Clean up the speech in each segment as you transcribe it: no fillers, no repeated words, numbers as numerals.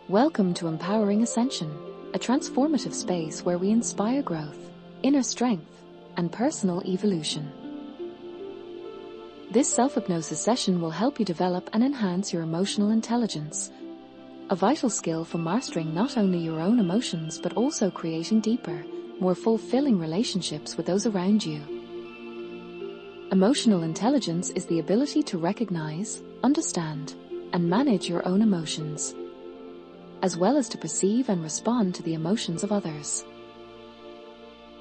Welcome to Empowering Ascension, a transformative space where we inspire growth, inner strength, and personal evolution. This self-hypnosis session will help you develop and enhance your emotional intelligence, a vital skill for mastering not only your own emotions but also creating deeper, more fulfilling relationships with those around you. Emotional intelligence is the ability to recognize, understand, and manage your own emotions, as well as to perceive and respond to the emotions of others.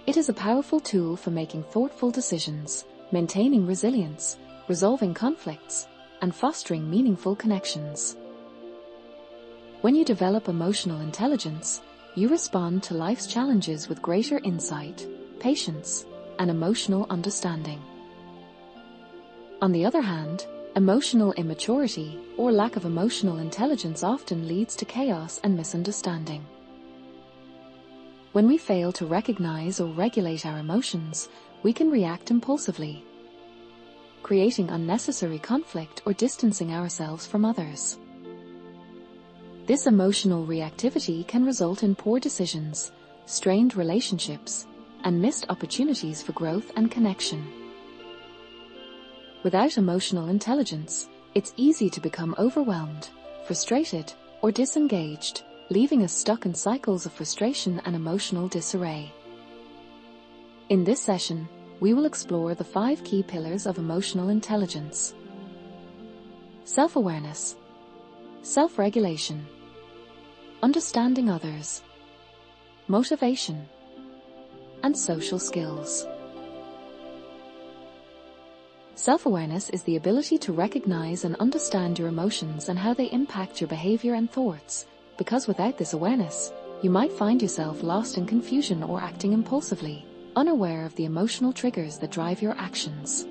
It is a powerful tool for making thoughtful decisions, maintaining resilience, resolving conflicts, and fostering meaningful connections. When you develop emotional intelligence, you respond to life's challenges with greater insight, patience, and emotional understanding. On the other hand, emotional immaturity or lack of emotional intelligence often leads to chaos and misunderstanding. When we fail to recognize or regulate our emotions, we can react impulsively, creating unnecessary conflict or distancing ourselves from others. This emotional reactivity can result in poor decisions, strained relationships, and missed opportunities for growth and connection. Without emotional intelligence, it's easy to become overwhelmed, frustrated, or disengaged, leaving us stuck in cycles of frustration and emotional disarray. In this session, we will explore the 5 key pillars of emotional intelligence: self-awareness, self-regulation, understanding others, motivation, and social skills. Self-awareness is the ability to recognize and understand your emotions and how they impact your behavior and thoughts, because without this awareness, you might find yourself lost in confusion or acting impulsively, unaware of the emotional triggers that drive your actions.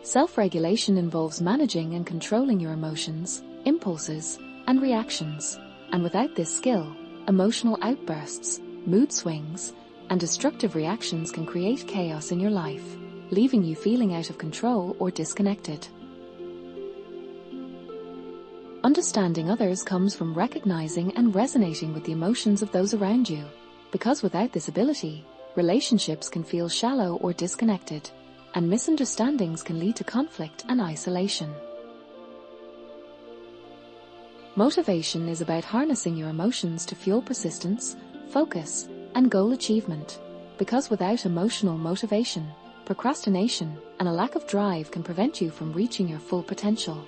Self-regulation involves managing and controlling your emotions, impulses, and reactions, and without this skill, emotional outbursts, mood swings, and destructive reactions can create chaos in your life, leaving you feeling out of control or disconnected. Understanding others comes from recognizing and resonating with the emotions of those around you, because without this ability, relationships can feel shallow or disconnected, and misunderstandings can lead to conflict and isolation. Motivation is about harnessing your emotions to fuel persistence, focus, and goal achievement, because without emotional motivation, procrastination and a lack of drive can prevent you from reaching your full potential.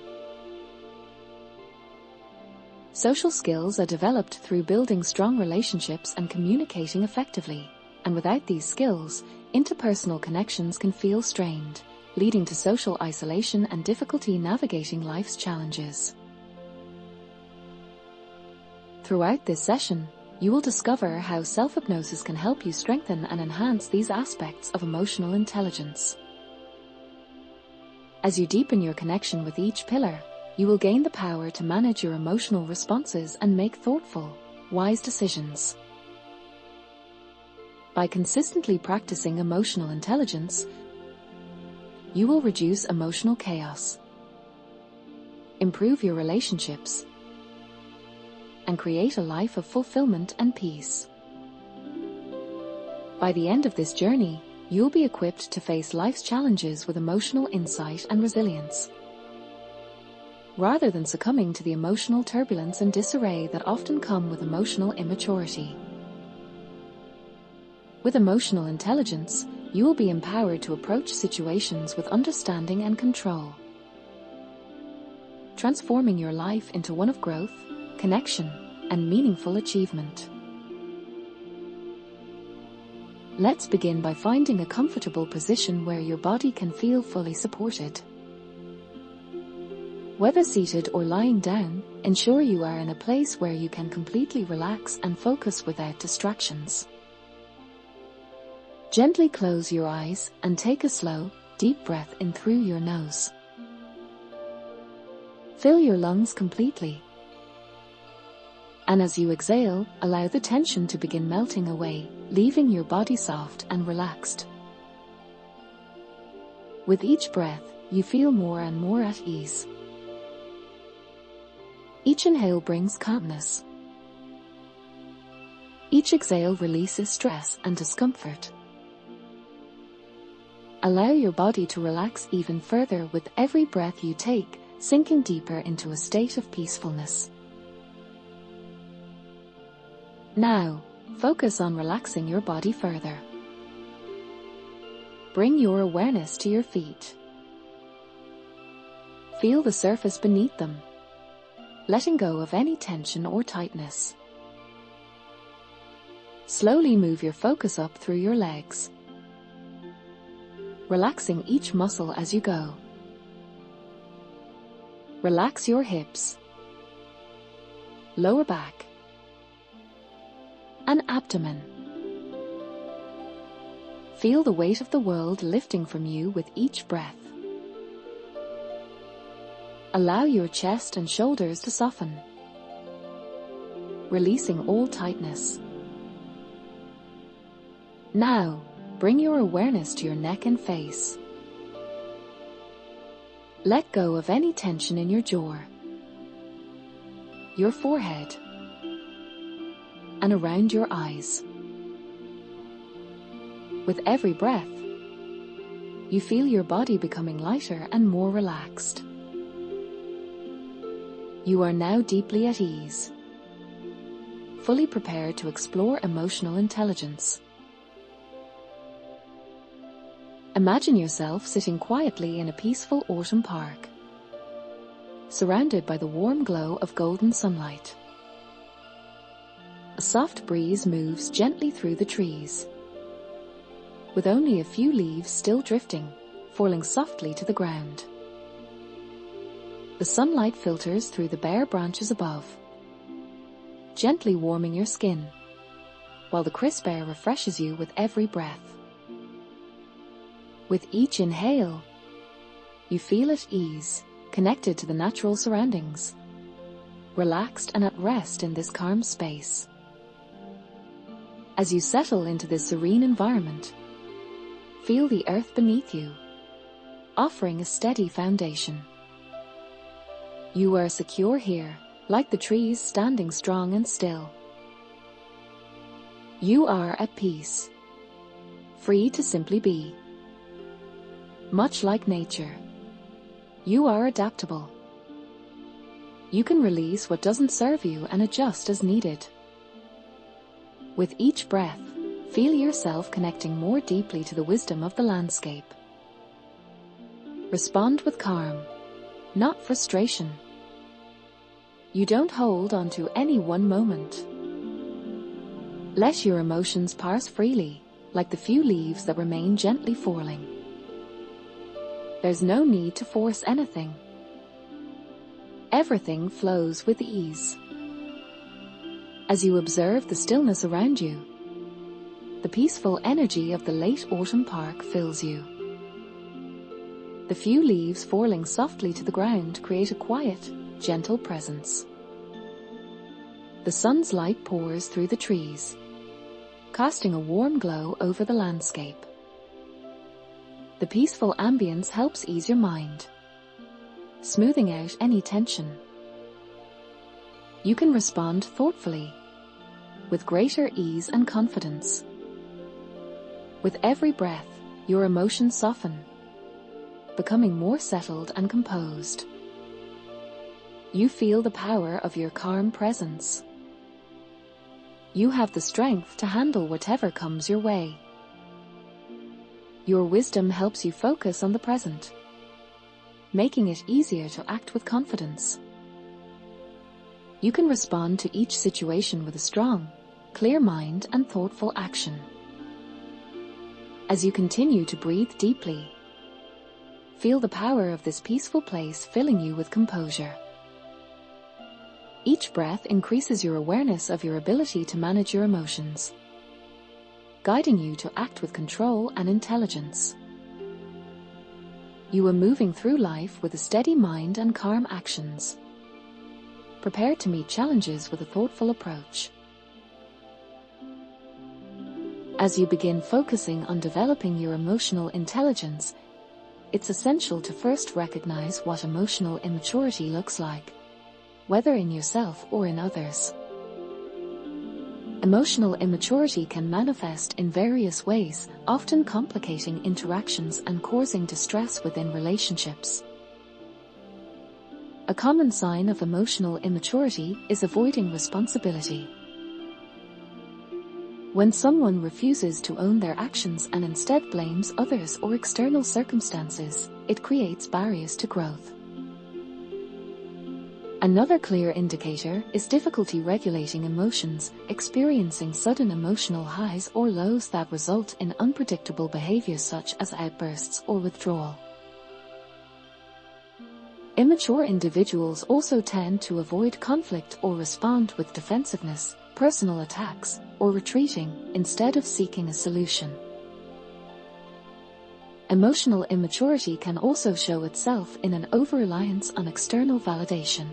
Social skills are developed through building strong relationships and communicating effectively, and without these skills, interpersonal connections can feel strained, leading to social isolation and difficulty navigating life's challenges. Throughout this session, you will discover how self-hypnosis can help you strengthen and enhance these aspects of emotional intelligence. As you deepen your connection with each pillar, you will gain the power to manage your emotional responses and make thoughtful, wise decisions. By consistently practicing emotional intelligence, you will reduce emotional chaos, improve your relationships, and create a life of fulfillment and peace. By the end of this journey, you'll be equipped to face life's challenges with emotional insight and resilience, rather than succumbing to the emotional turbulence and disarray that often come with emotional immaturity. With emotional intelligence, you will be empowered to approach situations with understanding and control, transforming your life into one of growth, connection, and meaningful achievement. Let's begin by finding a comfortable position where your body can feel fully supported. Whether seated or lying down, ensure you are in a place where you can completely relax and focus without distractions. Gently close your eyes and take a slow, deep breath in through your nose. Fill your lungs completely, and as you exhale, allow the tension to begin melting away, leaving your body soft and relaxed. With each breath, you feel more and more at ease. Each inhale brings calmness. Each exhale releases stress and discomfort. Allow your body to relax even further with every breath you take, sinking deeper into a state of peacefulness. Now, focus on relaxing your body further. Bring your awareness to your feet. Feel the surface beneath them, letting go of any tension or tightness. Slowly move your focus up through your legs, relaxing each muscle as you go. Relax your hips, lower back, and abdomen. Feel the weight of the world lifting from you with each breath. Allow your chest and shoulders to soften, releasing all tightness. Now, bring your awareness to your neck and face. Let go of any tension in your jaw, your forehead, and around your eyes. With every breath, you feel your body becoming lighter and more relaxed. You are now deeply at ease, fully prepared to explore emotional intelligence. Imagine yourself sitting quietly in a peaceful autumn park, surrounded by the warm glow of golden sunlight. A soft breeze moves gently through the trees, with only a few leaves still drifting, falling softly to the ground. The sunlight filters through the bare branches above, gently warming your skin, while the crisp air refreshes you with every breath. With each inhale, you feel at ease, connected to the natural surroundings, relaxed and at rest in this calm space. As you settle into this serene environment, feel the earth beneath you, offering a steady foundation. You are secure here, like the trees standing strong and still. You are at peace, free to simply be. Much like nature, you are adaptable. You can release what doesn't serve you and adjust as needed. With each breath, feel yourself connecting more deeply to the wisdom of the landscape. Respond with calm, not frustration. You don't hold on to any one moment. Let your emotions pass freely, like the few leaves that remain gently falling. There's no need to force anything. Everything flows with ease. As you observe the stillness around you, the peaceful energy of the late autumn park fills you. The few leaves falling softly to the ground create a quiet, gentle presence. The sun's light pours through the trees, casting a warm glow over the landscape. The peaceful ambience helps ease your mind, smoothing out any tension. You can respond thoughtfully, with greater ease and confidence. With every breath, your emotions soften, becoming more settled and composed. You feel the power of your calm presence. You have the strength to handle whatever comes your way. Your wisdom helps you focus on the present, making it easier to act with confidence. You can respond to each situation with a strong, clear mind and thoughtful action. As you continue to breathe deeply, feel the power of this peaceful place filling you with composure. Each breath increases your awareness of your ability to manage your emotions, guiding you to act with control and intelligence. You are moving through life with a steady mind and calm actions, prepared to meet challenges with a thoughtful approach. As you begin focusing on developing your emotional intelligence, it's essential to first recognize what emotional immaturity looks like. whether in yourself or in others. Emotional immaturity can manifest in various ways, often complicating interactions and causing distress within relationships. A common sign of emotional immaturity is avoiding responsibility. When someone refuses to own their actions and instead blames others or external circumstances, it creates barriers to growth. Another clear indicator is difficulty regulating emotions, experiencing sudden emotional highs or lows that result in unpredictable behaviors such as outbursts or withdrawal. Immature individuals also tend to avoid conflict or respond with defensiveness, personal attacks, or retreating, instead of seeking a solution. Emotional immaturity can also show itself in an over-reliance on external validation.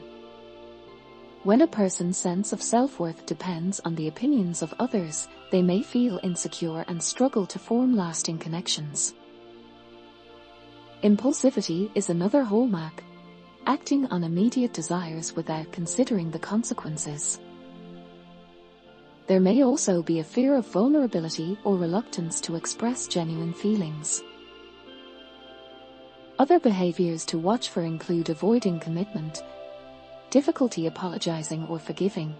When a person's sense of self-worth depends on the opinions of others, they may feel insecure and struggle to form lasting connections. Impulsivity is another hallmark, acting on immediate desires without considering the consequences. There may also be a fear of vulnerability or reluctance to express genuine feelings. Other behaviors to watch for include avoiding commitment, difficulty apologizing or forgiving,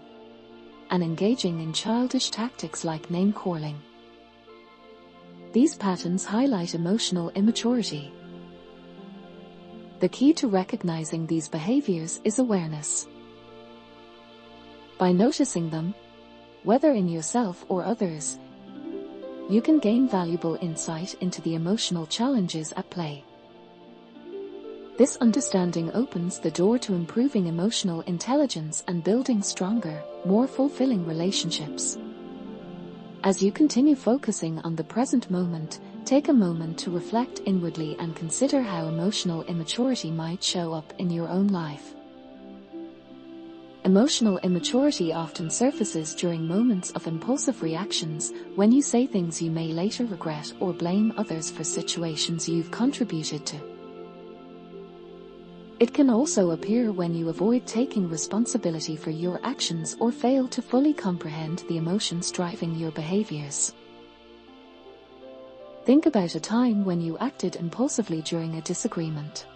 and engaging in childish tactics like name-calling. These patterns highlight emotional immaturity. The key to recognizing these behaviors is awareness. By noticing them, whether in yourself or others, you can gain valuable insight into the emotional challenges at play. This understanding opens the door to improving emotional intelligence and building stronger, more fulfilling relationships. As you continue focusing on the present moment, take a moment to reflect inwardly and consider how emotional immaturity might show up in your own life. Emotional immaturity often surfaces during moments of impulsive reactions, when you say things you may later regret or blame others for situations you've contributed to. It can also appear when you avoid taking responsibility for your actions or fail to fully comprehend the emotions driving your behaviors. Think about a time when you acted impulsively during a disagreement.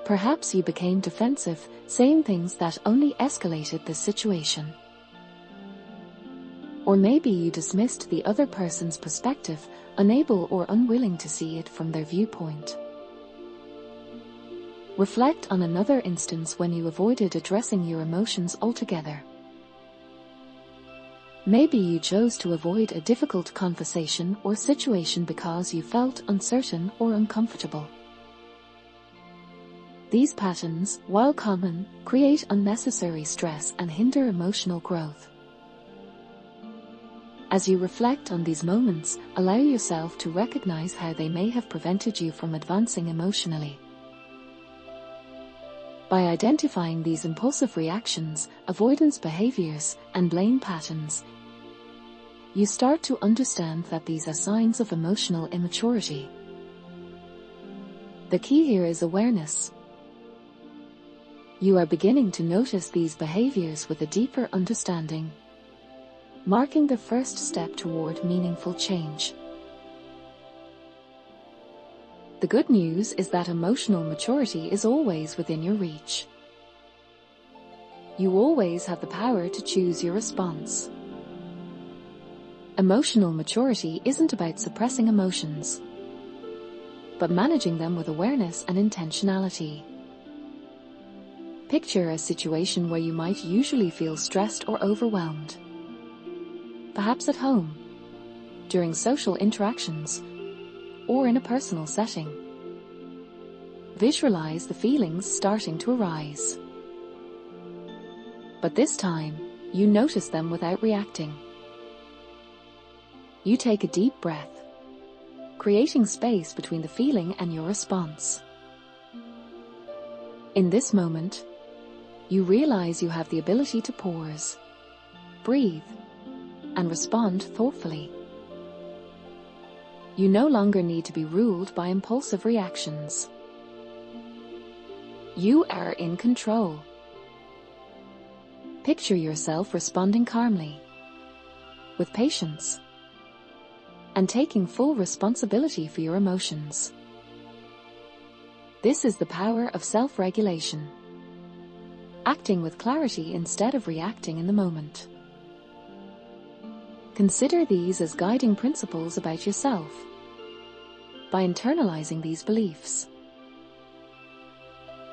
Perhaps you became defensive, saying things that only escalated the situation. Or maybe you dismissed the other person's perspective, unable or unwilling to see it from their viewpoint. Reflect on another instance when you avoided addressing your emotions altogether. Maybe you chose to avoid a difficult conversation or situation because you felt uncertain or uncomfortable. These patterns, while common, create unnecessary stress and hinder emotional growth. As you reflect on these moments, allow yourself to recognize how they may have prevented you from advancing emotionally. By identifying these impulsive reactions, avoidance behaviors, and blame patterns, you start to understand that these are signs of emotional immaturity. The key here is awareness. You are beginning to notice these behaviors with a deeper understanding, marking the first step toward meaningful change. The good news is that emotional maturity is always within your reach. You always have the power to choose your response. Emotional maturity isn't about suppressing emotions, but managing them with awareness and intentionality. Picture a situation where you might usually feel stressed or overwhelmed. Perhaps at home, during social interactions, or in a personal setting. Visualize the feelings starting to arise. But this time, you notice them without reacting. You take a deep breath, creating space between the feeling and your response. In this moment, you realize you have the ability to pause, breathe, and respond thoughtfully. You no longer need to be ruled by impulsive reactions. You are in control. Picture yourself responding calmly, with patience, and taking full responsibility for your emotions. This is the power of self-regulation, acting with clarity instead of reacting in the moment. Consider these as guiding principles about yourself. By internalizing these beliefs,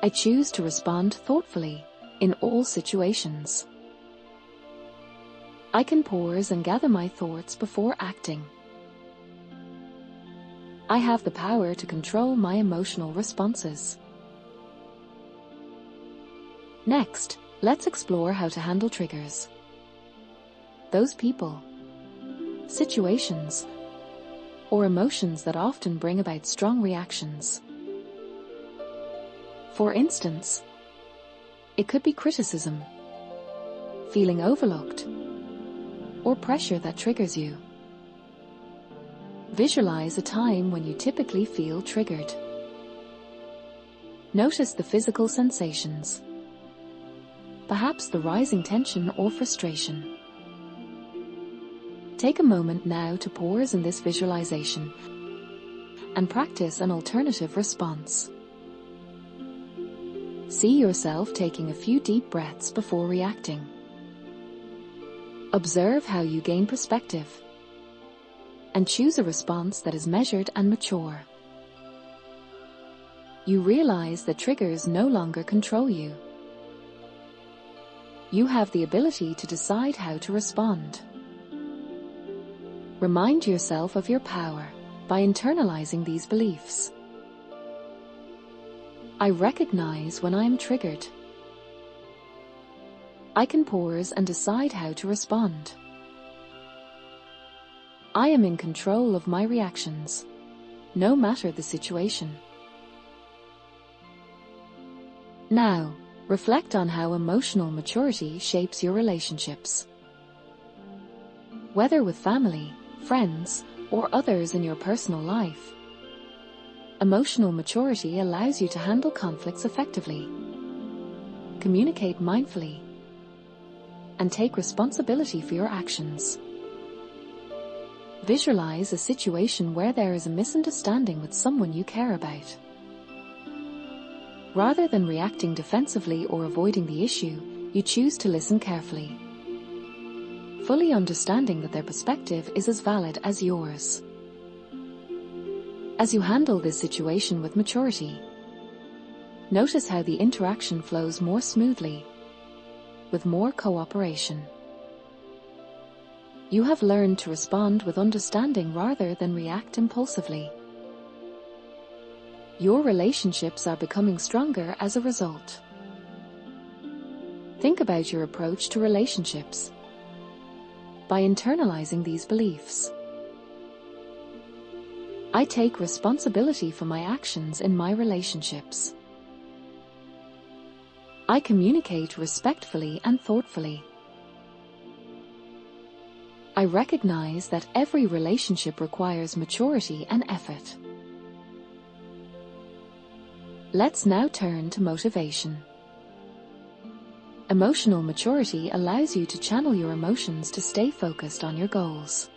I choose to respond thoughtfully in all situations. I can pause and gather my thoughts before acting. I have the power to control my emotional responses. Next, let's explore how to handle triggers. Those people, situations, or emotions that often bring about strong reactions. For instance, it could be criticism, feeling overlooked, or pressure that triggers you. Visualize a time when you typically feel triggered. Notice the physical sensations, perhaps the rising tension or frustration. Take a moment now to pause in this visualization and practice an alternative response. See yourself taking a few deep breaths before reacting. Observe how you gain perspective and choose a response that is measured and mature. You realize that triggers no longer control you. You have the ability to decide how to respond. Remind yourself of your power by internalizing these beliefs. I recognize when I am triggered. I can pause and decide how to respond. I am in control of my reactions, no matter the situation. Now, reflect on how emotional maturity shapes your relationships. Whether with family, friends, or others in your personal life, emotional maturity allows you to handle conflicts effectively, communicate mindfully, and take responsibility for your actions. Visualize a situation where there is a misunderstanding with someone you care about. Rather than reacting defensively or avoiding the issue, you choose to listen carefully, fully understanding that their perspective is as valid as yours. As you handle this situation with maturity, notice how the interaction flows more smoothly, with more cooperation. You have learned to respond with understanding rather than react impulsively. Your relationships are becoming stronger as a result. Think about your approach to relationships. By internalizing these beliefs, I take responsibility for my actions in my relationships. I communicate respectfully and thoughtfully. I recognize that every relationship requires maturity and effort. Let's now turn to motivation. Emotional maturity allows you to channel your emotions to stay focused on your goals.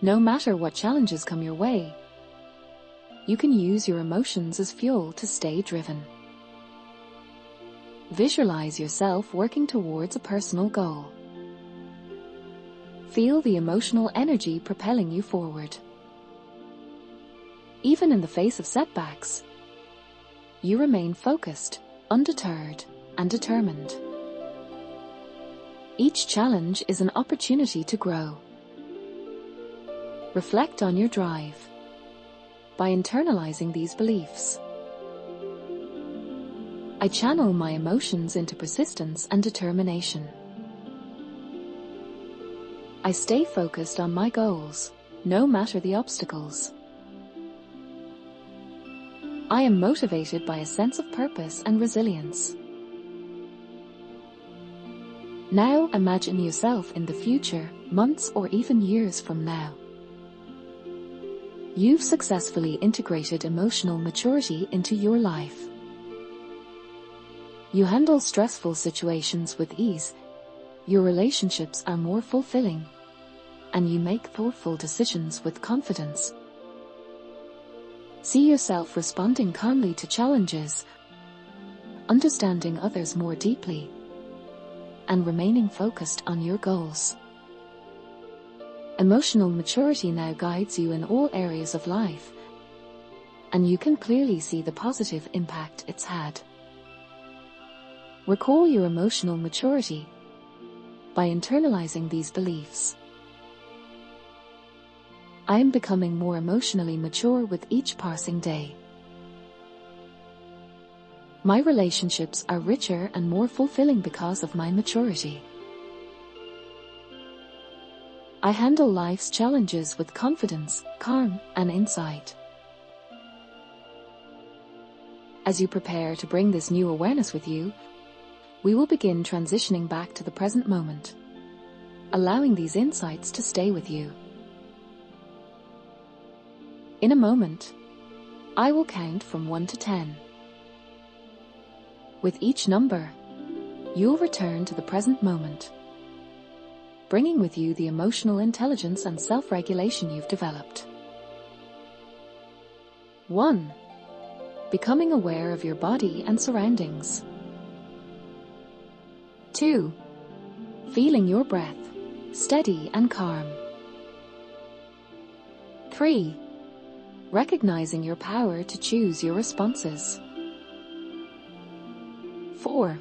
No matter what challenges come your way, you can use your emotions as fuel to stay driven. Visualize yourself working towards a personal goal. Feel the emotional energy propelling you forward. Even in the face of setbacks, you remain focused, undeterred, and determined. Each challenge is an opportunity to grow. Reflect on your drive. By internalizing these beliefs, I channel my emotions into persistence and determination. I stay focused on my goals, no matter the obstacles. I am motivated by a sense of purpose and resilience. Now imagine yourself in the future, months or even years from now. You've successfully integrated emotional maturity into your life. You handle stressful situations with ease, your relationships are more fulfilling, and you make thoughtful decisions with confidence. See yourself responding calmly to challenges, understanding others more deeply, and remaining focused on your goals. Emotional maturity now guides you in all areas of life, and you can clearly see the positive impact it's had. Recall your emotional maturity by internalizing these beliefs. I am becoming more emotionally mature with each passing day. My relationships are richer and more fulfilling because of my maturity. I handle life's challenges with confidence, calm, and insight. As you prepare to bring this new awareness with you, we will begin transitioning back to the present moment, allowing these insights to stay with you. In a moment, I will count from 1 to 10. With each number, you'll return to the present moment, bringing with you the emotional intelligence and self-regulation you've developed. 1. Becoming aware of your body and surroundings. 2. Feeling your breath, steady and calm. 3. Recognizing your power to choose your responses. 4.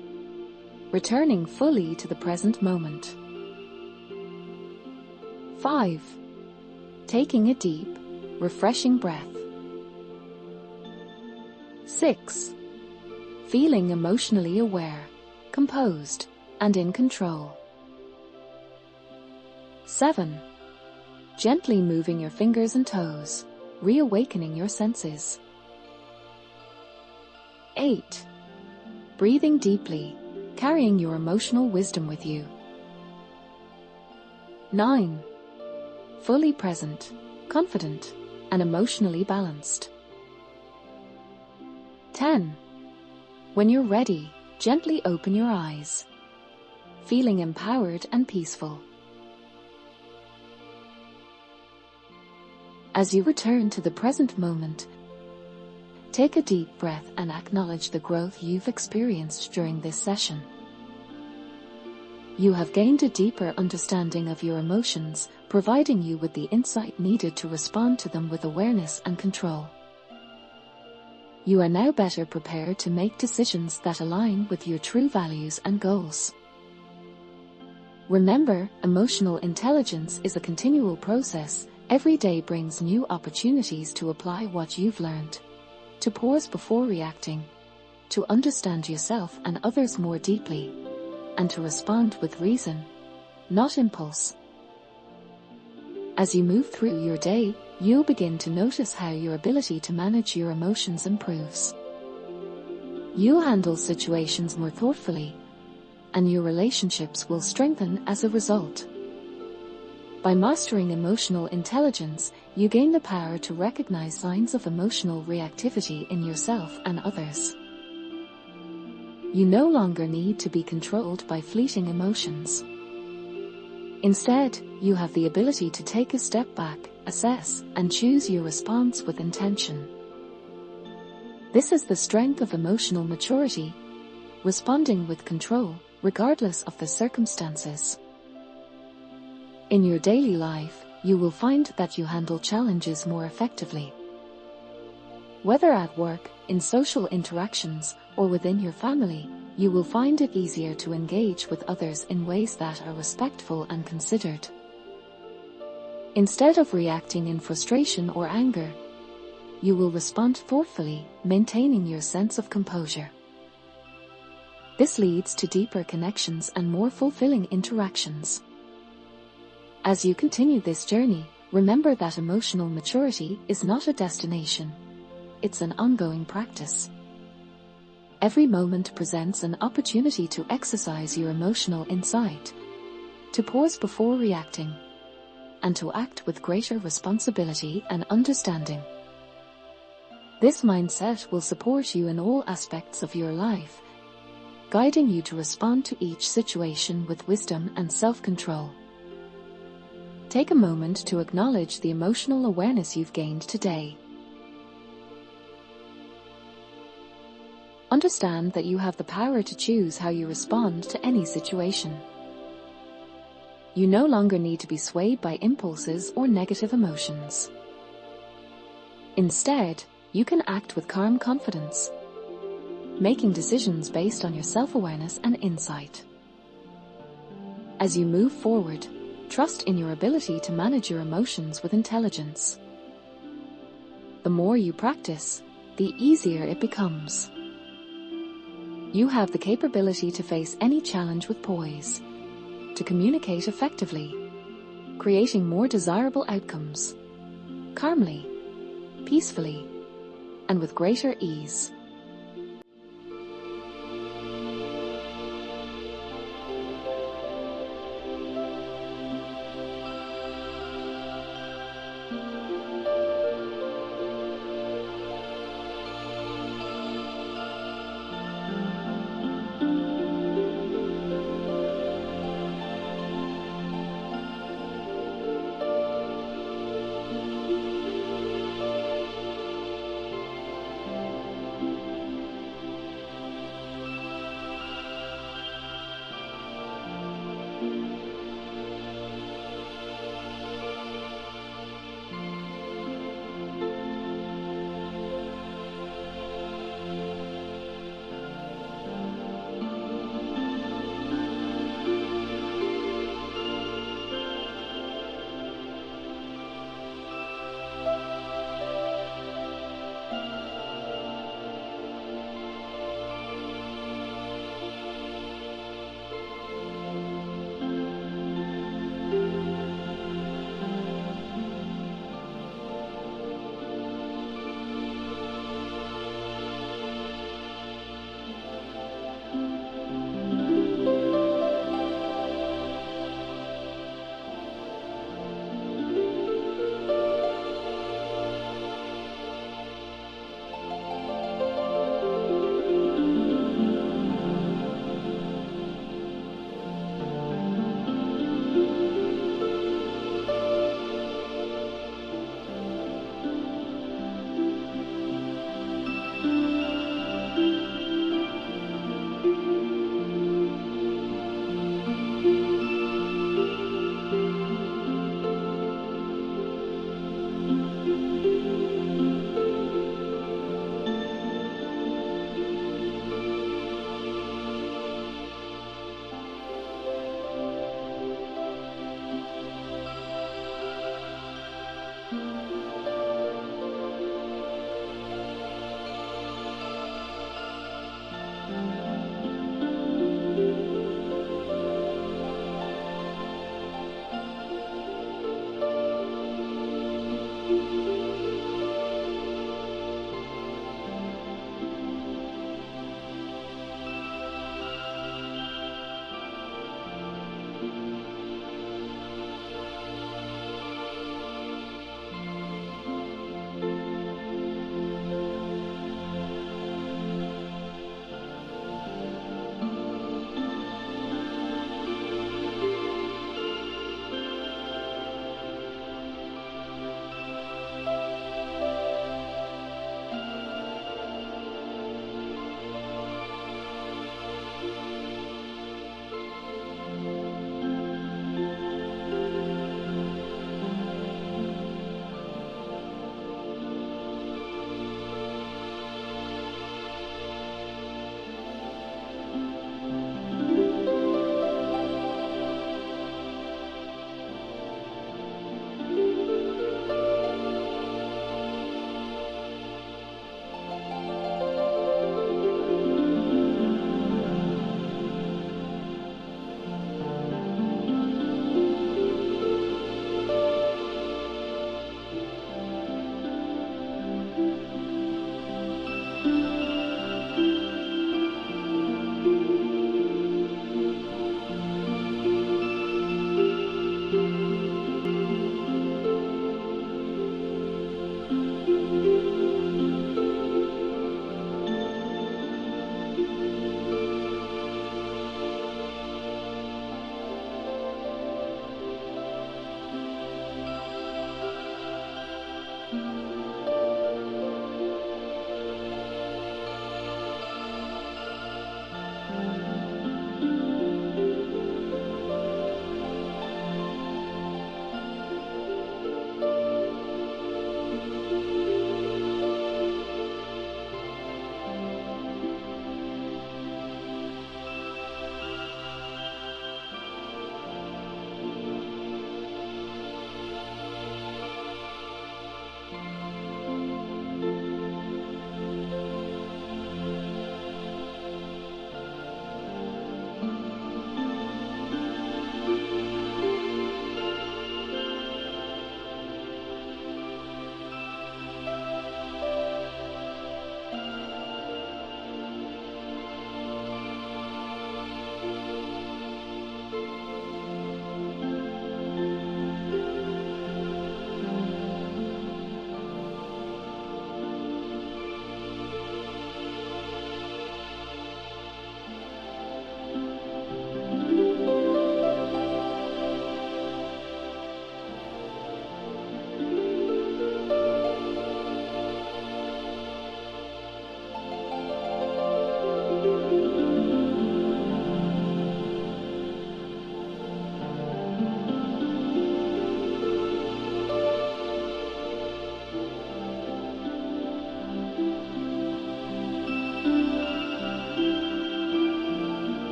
Returning fully to the present moment. 5. Taking a deep, refreshing breath. 6. Feeling emotionally aware, composed, and in control. 7. Gently moving your fingers and toes, reawakening your senses. 8. Breathing deeply, carrying your emotional wisdom with you. 9. Fully present, confident, and emotionally balanced. 10. When you're ready, gently open your eyes, feeling empowered and peaceful. As you return to the present moment, take a deep breath and acknowledge the growth you've experienced during this session. You have gained a deeper understanding of your emotions, providing you with the insight needed to respond to them with awareness and control. You are now better prepared to make decisions that align with your true values and goals. Remember, emotional intelligence is a continual process. Every day brings new opportunities to apply what you've learned, to pause before reacting, to understand yourself and others more deeply, and to respond with reason, not impulse. As you move through your day, you'll begin to notice how your ability to manage your emotions improves. You'll handle situations more thoughtfully, and your relationships will strengthen as a result. By mastering emotional intelligence, you gain the power to recognize signs of emotional reactivity in yourself and others. You no longer need to be controlled by fleeting emotions. Instead, you have the ability to take a step back, assess, and choose your response with intention. This is the strength of emotional maturity, responding with control, regardless of the circumstances. In your daily life, you will find that you handle challenges more effectively. Whether at work, in social interactions, or within your family, you will find it easier to engage with others in ways that are respectful and considered. Instead of reacting in frustration or anger, you will respond thoughtfully, maintaining your sense of composure. This leads to deeper connections and more fulfilling interactions. As you continue this journey, remember that emotional maturity is not a destination. It's an ongoing practice. Every moment presents an opportunity to exercise your emotional insight, to pause before reacting, and to act with greater responsibility and understanding. This mindset will support you in all aspects of your life, guiding you to respond to each situation with wisdom and self-control. Take a moment to acknowledge the emotional awareness you've gained today. Understand that you have the power to choose how you respond to any situation. You no longer need to be swayed by impulses or negative emotions. Instead, you can act with calm confidence, making decisions based on your self-awareness and insight. As you move forward, trust in your ability to manage your emotions with intelligence. The more you practice, the easier it becomes. You have the capability to face any challenge with poise, to communicate effectively, creating more desirable outcomes, calmly, peacefully, and with greater ease.